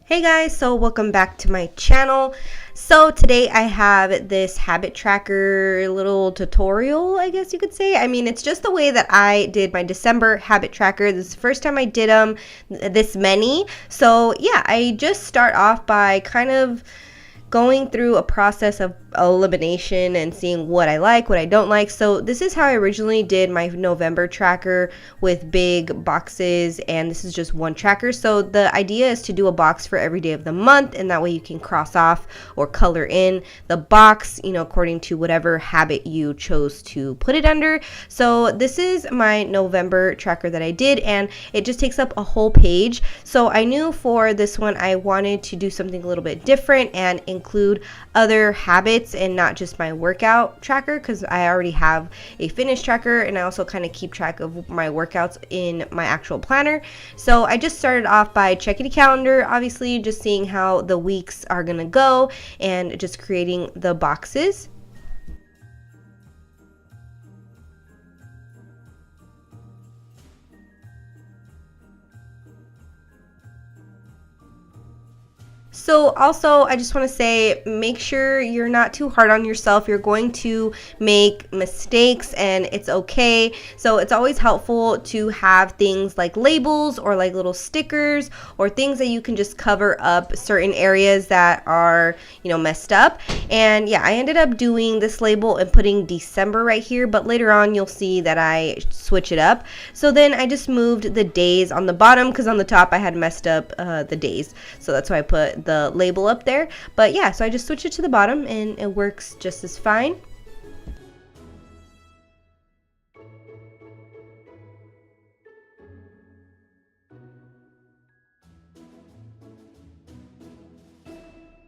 Hey guys, so welcome back to my channel. So today I have this habit tracker little tutorial, I guess you could say. I mean, it's just the way that I did my December habit tracker. This is the first time I did them this many. So yeah, I just start off by kind of going through a process of elimination and seeing what I like, what I don't like. So this is how I originally did my November tracker with big boxes, and this is just one tracker. So the idea is to do a box for every day of the month, and that way you can cross off or color in the box, you know, according to whatever habit you chose to put it under. So this is my November tracker that I did, and it just takes up a whole page. So I knew for this one I wanted to do something a little bit different and include other habits and not just my workout tracker, because I already have a fitness tracker and I also kind of keep track of my workouts in my actual planner. So I just started off by checking the calendar, obviously just seeing how the weeks are gonna go and just creating the boxes. So also, I just want to say, make sure you're not too hard on yourself. You're going to make mistakes and it's okay. So it's always helpful to have things like labels or like little stickers or things that you can just cover up certain areas that are, you know, messed up. And yeah, I ended up doing this label and putting December right here, but later on you'll see that I switch it up. So then I just moved the days on the bottom because on the top I had messed up the days. So that's why I put the label up there. But yeah, so I just switch it to the bottom and it works just as fine.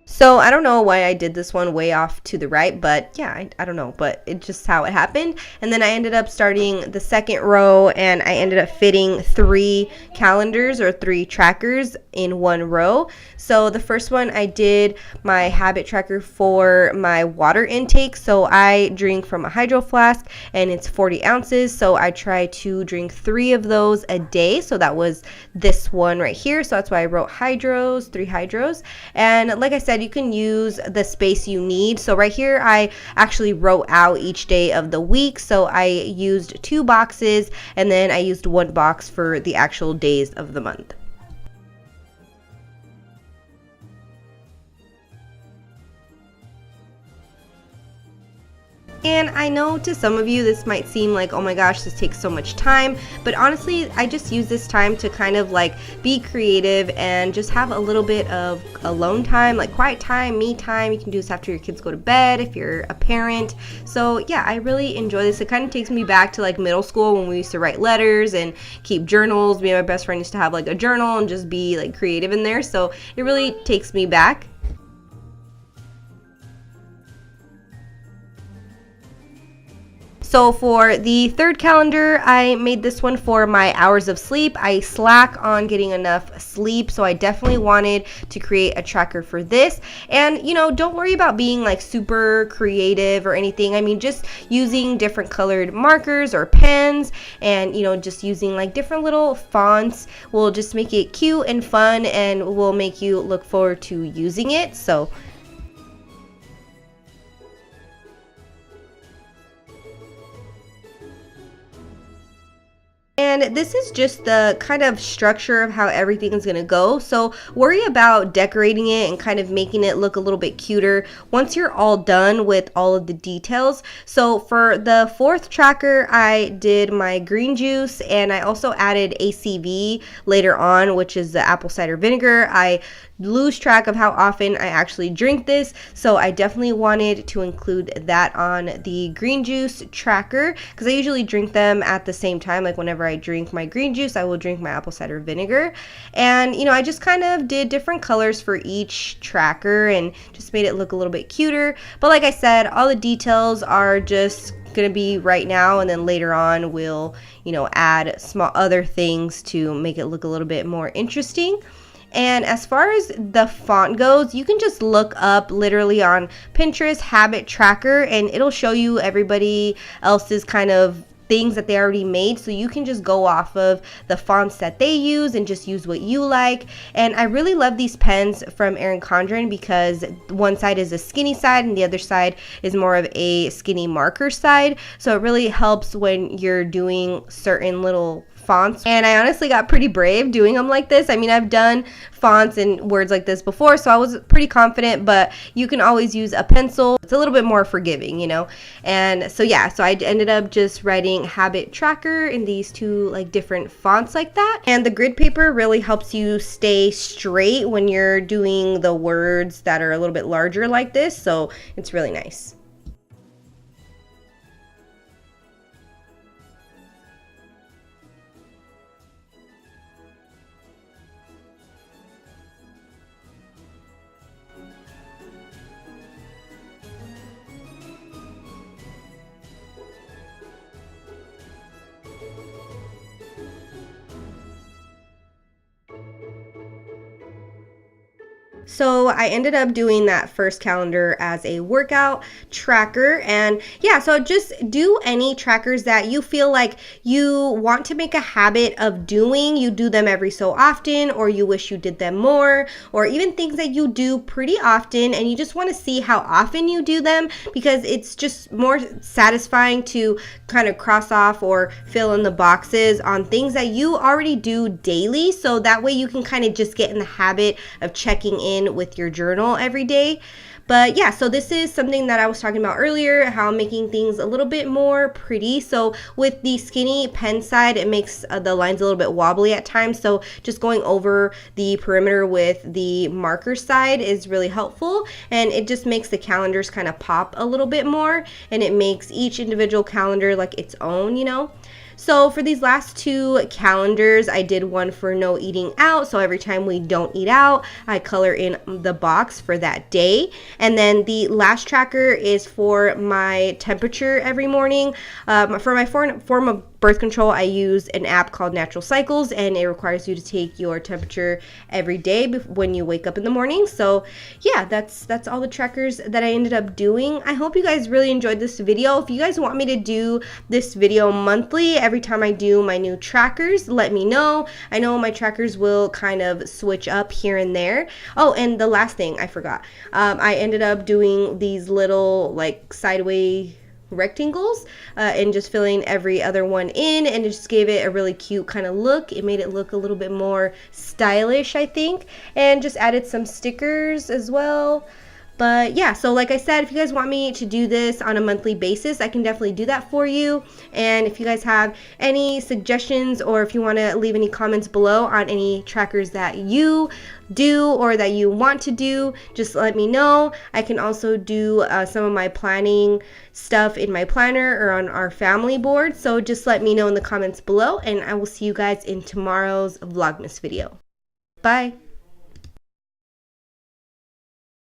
So I don't know why I did this one way off to the right, but yeah, I don't know, but it's just how it happened. And then I ended up starting the second row and I ended up fitting 3 calendars or 3 trackers in one row. So the first one I did my habit tracker for my water intake. So I drink from a hydro flask and it's 40 ounces. So I try to drink 3 of those a day. So that was this one right here. So that's why I wrote hydros, 3 hydros. And like I said, you can use the space you need. So right here I actually wrote out each day of the week. So I used 2 boxes and then I used 1 box for the actual days of the month. And I know to some of you this might seem like, oh my gosh, this takes so much time, but honestly I just use this time to kind of like be creative and just have a little bit of alone time, like quiet time, me time. You can do this after your kids go to bed if you're a parent. So yeah, I really enjoy this. It kind of takes me back to like middle school when we used to write letters and keep journals. Me and my best friend used to have like a journal and just be like creative in there. So it really takes me back. So for the third calendar, I made this one for my hours of sleep. I slack on getting enough sleep, so I definitely wanted to create a tracker for this. And, you know, don't worry about being like super creative or anything. I mean, just using different colored markers or pens and, you know, just using like different little fonts will just make it cute and fun and will make you look forward to using it. So and this is just the kind of structure of how everything is going to go. So worry about decorating it and kind of making it look a little bit cuter once you're all done with all of the details. So for the 4th tracker, I did my green juice and I also added ACV later on, which is the apple cider vinegar. I lose track of how often I actually drink this, so I definitely wanted to include that on the green juice tracker because I usually drink them at the same time. Like whenever I drink my green juice, I will drink my apple cider vinegar. And you know, I just kind of did different colors for each tracker and just made it look a little bit cuter. But like I said, all the details are just gonna be right now, and then later on we'll, you know, add small other things to make it look a little bit more interesting. And as far as the font goes, you can just look up literally on Pinterest habit tracker and it'll show you everybody else's kind of things that they already made, so you can just go off of the fonts that they use and just use what you like. And I really love these pens from Erin Condren because one side is a skinny side and the other side is more of a skinny marker side, so it really helps when you're doing certain little fonts. And I honestly got pretty brave doing them like this. I mean, I've done fonts and words like this before, so I was pretty confident, but you can always use a pencil. It's a little bit more forgiving, you know. And so yeah, so I ended up just writing habit tracker in these two like different fonts like that. And the grid paper really helps you stay straight when you're doing the words that are a little bit larger like this, so it's really nice. So I ended up doing that first calendar as a workout tracker. And yeah, so just do any trackers that you feel like you want to make a habit of doing. You do them every so often, or you wish you did them more, or even things that you do pretty often and you just want to see how often you do them, because it's just more satisfying to kind of cross off or fill in the boxes on things that you already do daily. So that way you can kind of just get in the habit of checking in with your journal every day. But yeah, so this is something that I was talking about earlier, how I'm making things a little bit more pretty. So with the skinny pen side, it makes the lines a little bit wobbly at times. So just going over the perimeter with the marker side is really helpful. And it just makes the calendars kind of pop a little bit more. And it makes each individual calendar like its own, you know. So for these last two calendars, I did one for no eating out. So every time we don't eat out, I color in the box for that day. And then the last tracker is for my temperature every morning. For my form of birth control, I use an app called Natural Cycles, and it requires you to take your temperature every day when you wake up in the morning. So yeah, that's all the trackers that I ended up doing. I hope you guys really enjoyed this video. If you guys want me to do this video monthly, every time I do my new trackers, let me know. I know my trackers will kind of switch up here and there. Oh, and the last thing I forgot, I ended up doing these little like sideways rectangles and just filling every other one in, and it just gave it a really cute kind of look. It made it look a little bit more stylish, I think, and just added some stickers as well. But yeah, so like I said, if you guys want me to do this on a monthly basis, I can definitely do that for you. And if you guys have any suggestions, or if you want to leave any comments below on any trackers that you do or that you want to do, just let me know. I can also do some of my planning stuff in my planner or on our family board. So just let me know in the comments below, and I will see you guys in tomorrow's Vlogmas video. Bye.